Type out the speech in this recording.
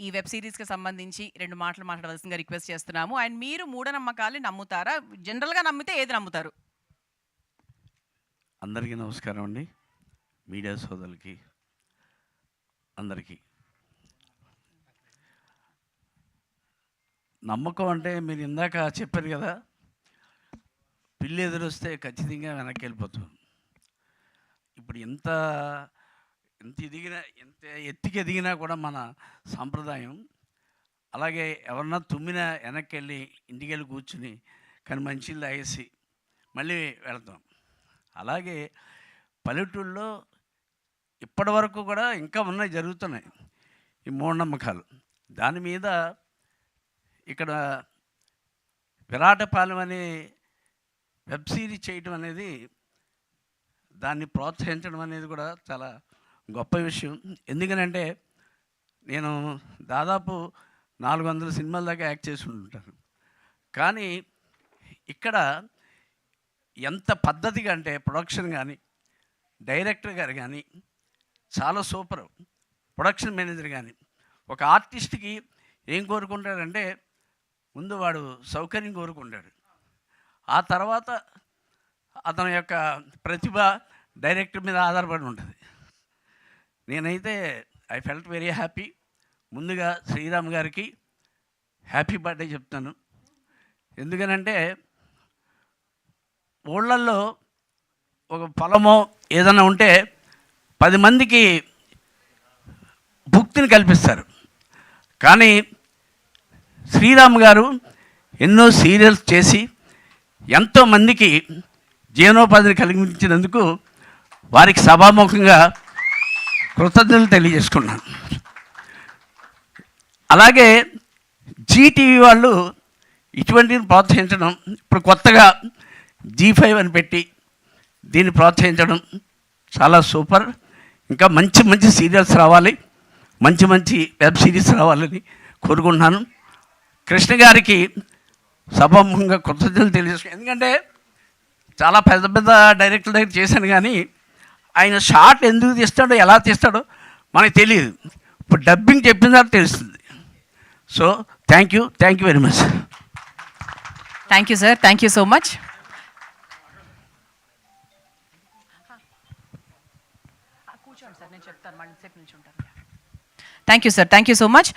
ఈ వెబ్ సీరీస్‌కి సంబంధించి 2 మాటలు మాట్లాడవలసిందిగా రిక్వెస్ట్ చేస్తున్నాము. అండ్ మీరు మూఢనమ్మకాల్ని నమ్ముతారా? జనరల్‌గా నమ్మితే ఏది నమ్ముతారు? అందరికీ నమస్కారం అండి. మీడియా సోదరులకి అందరికీ. నమ్మకం అంటే మీరు ఇందాక చెప్పారు కదా, పిల్లి ఎదురొస్తే ఖచ్చితంగా వెనక్కి వెళ్ళిపోతాం. ఇప్పుడు ఎంత ఎత్తుకి ఎదిగినా కూడా మన సాంప్రదాయం. అలాగే ఎవరన్నా తుమ్మినా వెనక్కి వెళ్ళి ఇంటికి వెళ్ళి కూర్చుని కానీ మంచినీళ్ళు తాగేసి మళ్ళీ వెళతాం. అలాగే పల్లెటూళ్ళలో ఇప్పటి వరకు కూడా ఇంకా ఉన్నాయి, జరుగుతున్నాయి ఈ మూఢనమ్మకాలు. దాని మీద ఇక్కడ విరాటపాలెం అనే వెబ్ సిరీస్ చేయటం అనేది, దాన్ని ప్రోత్సహించడం అనేది కూడా చాలా గొప్ప విషయం. ఎందుకనంటే నేను దాదాపు 400 సినిమాల దాకా యాక్ట్ చేసి ఉంటాను. కానీ ఇక్కడ ఎంత పద్ధతిగా అంటే ప్రొడక్షన్ కానీ, డైరెక్టర్ గారు కానీ చాలా సూపర్. ప్రొడక్షన్ మేనేజర్ కానీ ఒక ఆర్టిస్ట్కి ఏం కోరుకుంటాడంటే ముందు వాడు సౌకర్యం కోరుకుంటాడు. ఆ తర్వాత అతని యొక్క ప్రతిభ డైరెక్టర్ మీద ఆధారపడి ఉంటుంది. నేనైతే ఐ ఫెల్ట్ వెరీ హ్యాపీ. ముందుగా శ్రీరామ్ గారికి హ్యాపీ బర్త్డే చెప్తాను. ఎందుకనంటే ఊళ్ళల్లో ఒక పొలమో ఏదైనా ఉంటే 10 మందికి భుక్తిని కల్పిస్తారు. కానీ శ్రీరామ్ గారు ఎన్నో సీరియల్స్ చేసి ఎంతోమందికి జీవనోపాధిని కలిగించినందుకు వారికి సభాముఖంగా కృతజ్ఞతలు తెలియజేసుకున్నాను. అలాగే జీటీవీ వాళ్ళు ఇటువంటిని ప్రోత్సహించడం, ఇప్పుడు కొత్తగా G5 అని పెట్టి దీన్ని ప్రోత్సహించడం చాలా సూపర్. ఇంకా మంచి మంచి సీరియల్స్ రావాలి, మంచి మంచి వెబ్ సిరీస్ రావాలని కోరుకుంటున్నాను. కృష్ణ గారికి సభాముఖంగా కృతజ్ఞతలు తెలియజేసుకున్నాను. ఎందుకంటే చాలా పెద్ద పెద్ద డైరెక్టర్ దగ్గర చేశాను, కానీ ఆయన షార్ట్ ఎందుకు తీస్తాడో ఎలా తీస్తాడో మనకు తెలియదు. ఇప్పుడు డబ్బింగ్ చెప్పిన తర్వాత తెలుస్తుంది. So thank you very much. Thank you sir, thank you so much. కూర్చోండి సార్, నేను చెప్తాను, మళ్ళీ సేపు నుంచి ఉంటాను. Thank you sir, thank you so much.